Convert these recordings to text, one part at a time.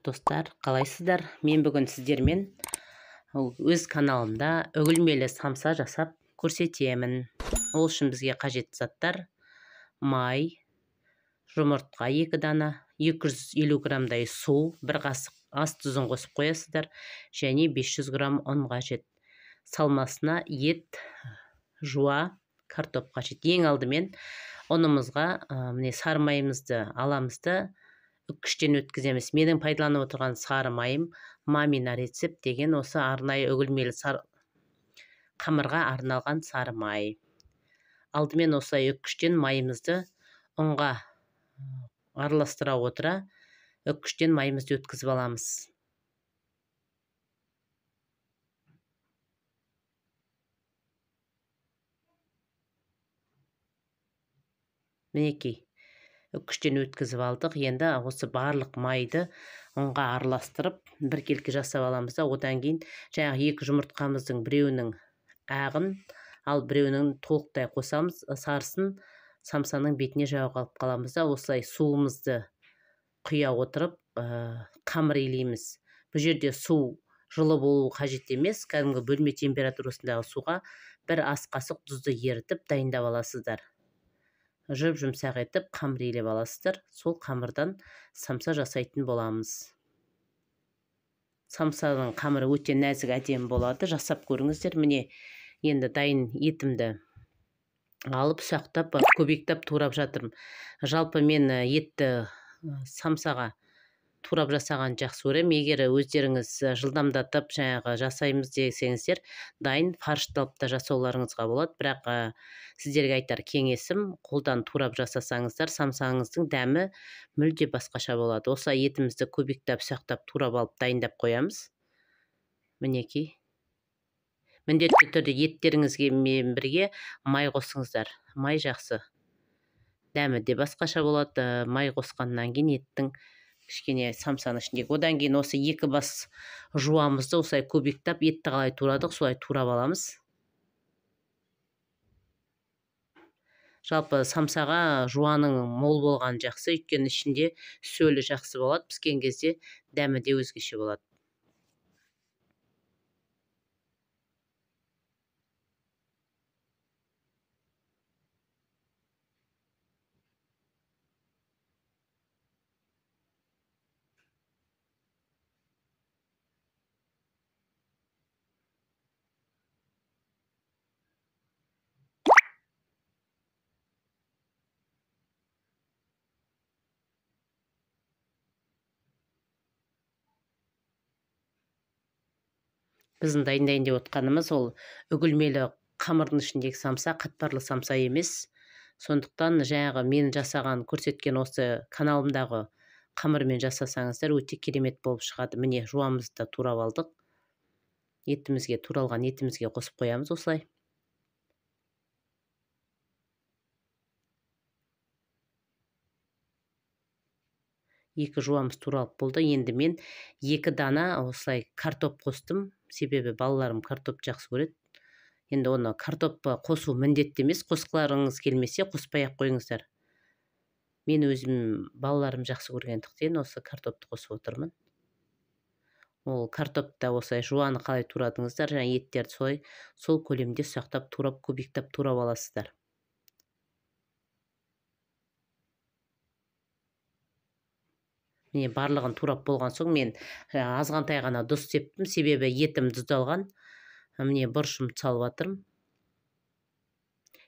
Достар, қалайсыздар? Мен бүгін сіздермен өз каналымда үгілмелі самса жасап көрсетемін. Ол үшін бізге қажетті заттар: май, жұмыртқа 2 дана, 250 грамдай су, 1 қасық ас тұзын қосып қоясыздар, және 500 грамм ұн қажет. Салмасына ет, жуа, картоп қажет. Ең алдымен ұнымызға міне сары майымызды аламызды, үккіштен өткіземіз. Менің пайдаланып отырған сары майым мамина рецепт деген осы арнайы үгілмелі қамырға арналған сары май. Алдымен осылай үккіштен майымызды ұнға араластыра отыра үккіштен майымызды өткізіп аламыз. Мінекей, үккіштен өткізіп алдық. Енді осы барлық майды ұнға араластырып біркелкі жасап аламыз да, одан кейін жаңағы 2 жұмыртқамыздың біреуінің ағын, ал біреуінің толықтай қосамыз, сарысын самсаның бетіне жағып алып қаламыз да, осылай суымызды құя отырып қамыр илейміз. Бұл жерде су жылы болу қажет емес, кәдімгі бөлме температурасындағы суға 1 ас қасық тұзды ерітіп дайындап аласыздар. Жұмсақ етіп қамыр илеп аласыздар. Сол қамырдан самса жасайтын боламыз. Самсаның қамыры өте нәзік, әдемі болады. Жасап көріңіздер. Міне енді дайын етімді алып ұсақтап, көбектеп турап жатырмын. Жалпы мен етті самсаға турап жасаған жақсы көремін. Егер өздеріңіз жылдамдатып жаңағы жасаймыз десеңіздер, дайын фаршталып та жасауларыңызға болады. Бірақ сіздерге айтар кеңесім, қолдан турап жасасаңыздар, самсаңыздың дәмі мүлде басқаша болады. Осылай етімізді көбектеп, ұсақтап, турап алып дайындап қоямыз. Мінекей. Міндетті түрде еттеріңізге бірге май қосыңыздар. Май жақсы. Дәмі де басқаша болады. Май қосқаннан кейін еттің кішкене самсаның ішіндегі. Одан кейін осы 2 бас жуамызды осылай көбектеп, етті қалай турадық, солай турап аламыз. Жалпы самсаға жуаның мол болған жақсы, өйткені ішінде сөлі жақсы болады. Піскен кезде дәмі де өзгеше болады. Біздің дайындайын деп отқанымыз ол үгілмелі қамырдың ішіндегі самса, қатпарлы самса емес. Сондықтан жаңағы мен жасаған, көрсеткен осы каналымдағы қамырмен жасасаңыздар өте керемет болып шығады. Міне жуамызды турап алдық. Етімізге, туралған етімізге қосып қоямыз осылай. Екі жуамыз туралып болды. Енді мен 2 дана осылай картоп қостым. Себебі балаларым картоп жақсы көреді. Енді оны картоп қосу міндетті емес. Қосқыларыңыз келмесе, қоспай-ақ қойыңыздар. Мен өзім балаларым жақсы көргендіктен осы картопты қосып отырмын. Ол картопта осылай жуаны қалай турадыңыздар, және еттерді солай сол көлемде ұсақтап, турап, көбектеп турап аласыздар. Міне барлығын турап болған соң мен азғантай ғана тұз септім, себебі етім тұздалған. Міне бұрышым салып жатырмын.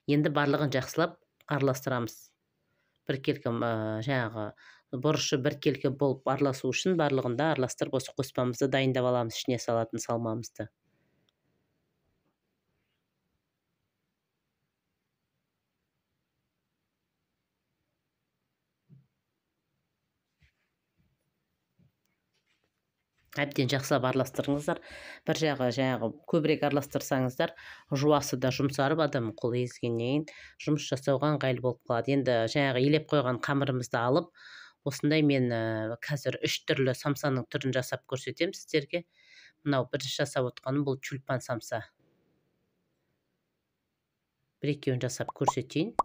Енді барлығын жақсылап араластырамыз. Біркелкі жаңағы бұрышы біркелкі болып араласу үшін барлығында араластырып осы қоспамызды дайындап аламыз, ішіне салатын салмамызды. Әбден жақсылап араластырыңыздар. Бір жағы жаңағы көбірек араластырсаңыздар, жуасы да жұмсарып, адам қолы езгеннен жұмыс жасауға ыңғайлы болып қалады. Енді жаңағы илеп қойған қамырымызды алып, осындай мен қазір 3 түрлі самсаның түрін жасап көрсетемін сіздерге. Мынау бірінші жасап отқаным бұл тюльпан самса. Бір-екеуін жасап көрсетейін.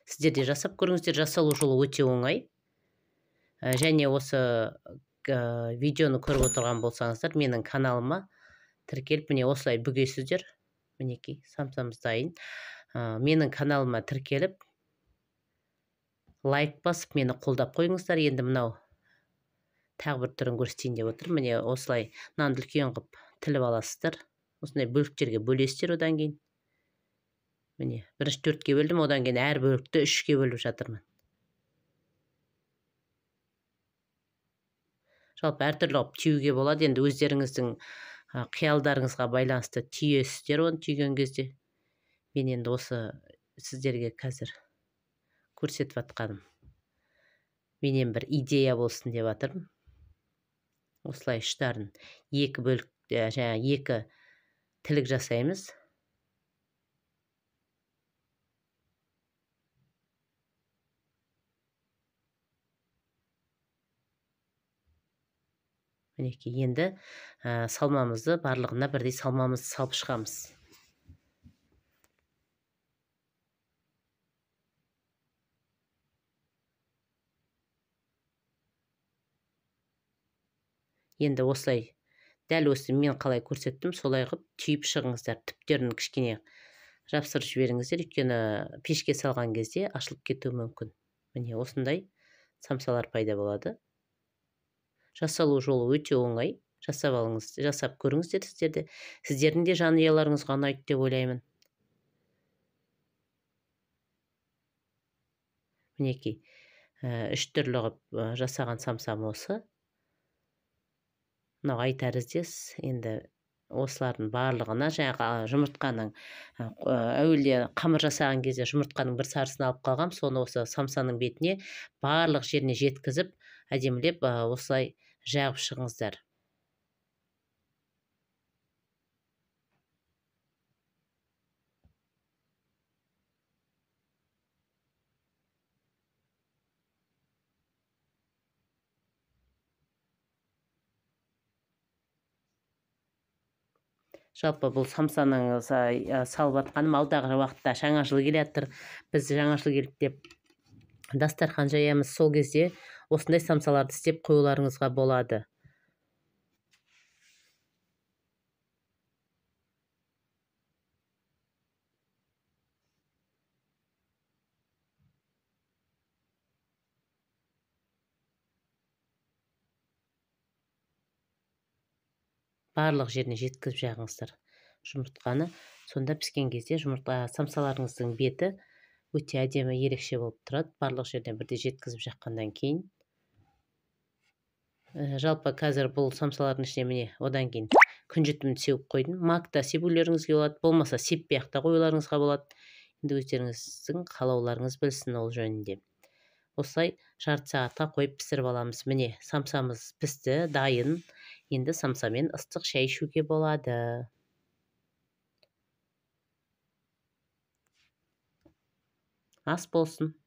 Сіздер де жасап көріңіздер. Жасалу жолы өте оңай. Және осы видеоны көріп отырған болсаңыздар, менің каналыма тіркеліп, міне осылай бүгесіздер. Мінекей, самсамыз дайын. Менің каналыма тіркеліп, лайк басып, мені қолдап қойыңыздар. Енді мынау тағы бір түрін көрсетейін деп отыр. Міне осылай нанды үлкен қылып тіліп аласыздар. Осындай бөліктерге бөлесіздер одан кейін. Міне, бірінші 4-ке бөлдім, одан кейін әр бөлікті 3-ке бөліп жатырмын. Жалпы әртүрлі қылып түйуге болады. Енді өздеріңіздің қиялдарыңызға байланысты түйесіздер оны түйген кезде. Мен енді осы сіздерге қазір көрсетіп атқаным. Менен бір идея болсын деп атырмын. Осылай ұштарын 2 бөлік, жаңа 2 тілік жасаймыз. Мінекей, енді салмамызды барлығына бірдей салмамызды салып шығамыз. Енді осылай, дәл осы мен қалай көрсеттім, солай қылып түйіп шығыңыздар. Түптерін кішкене жапсырып жіберіңіздер, өйткені пешке салған кезде ашылып кетуі мүмкін. Міне осындай самсалар пайда болады. Жасалу жолы өте оңай. Жасап алыңыз, жасап көріңіздер сіздерде. Сіздердің де жанұяларыңызға ұнайды деп ойлаймын. Мінекей, 3 түрлі қылып жасаған самсам осы. Мынау ай тәріздес. Енді осылардың барлығына жаңағы жұмыртқаның әуелде қамыр жасаған кезде жұмыртқаның бір сарысын алып қалғам, соны осы самсаның бетіне барлық жеріне жеткізіп, әдемілеп осылай жағып шығыңыздар. Жалпы бұл самсаның салып атқаным, алдағы уақытта жаңа жыл келе жатыр. Біз жаңа жыл келді деп дастархан жаямыз. Сол кезде осындай самсаларды істеп қоюларыңызға болады. Барлық жеріне жеткізіп жағыңыздар жұмыртқаны. Сонда піскен кезде самсаларыңыздың беті өте әдемі, ерекше болып тұрады. Барлық жеріне бірдей жеткізіп жаққандан кейін. Жалпы қазір бұл самсалардың ішіне міне одан кейін күнжітімді сеуіп қойдым. Макта себулеріңізге болады, болмаса сеппей ақ та қоюларыңызға болады. Енді өздеріңіздің қалауларыңыз білсін ол жөнінде. Осылай жарты сағатқа қойып пісіріп аламыз. Міне самсамыз пісті, дайын. Енді самсамен ыстық шай ішуге болады. Ас болсын.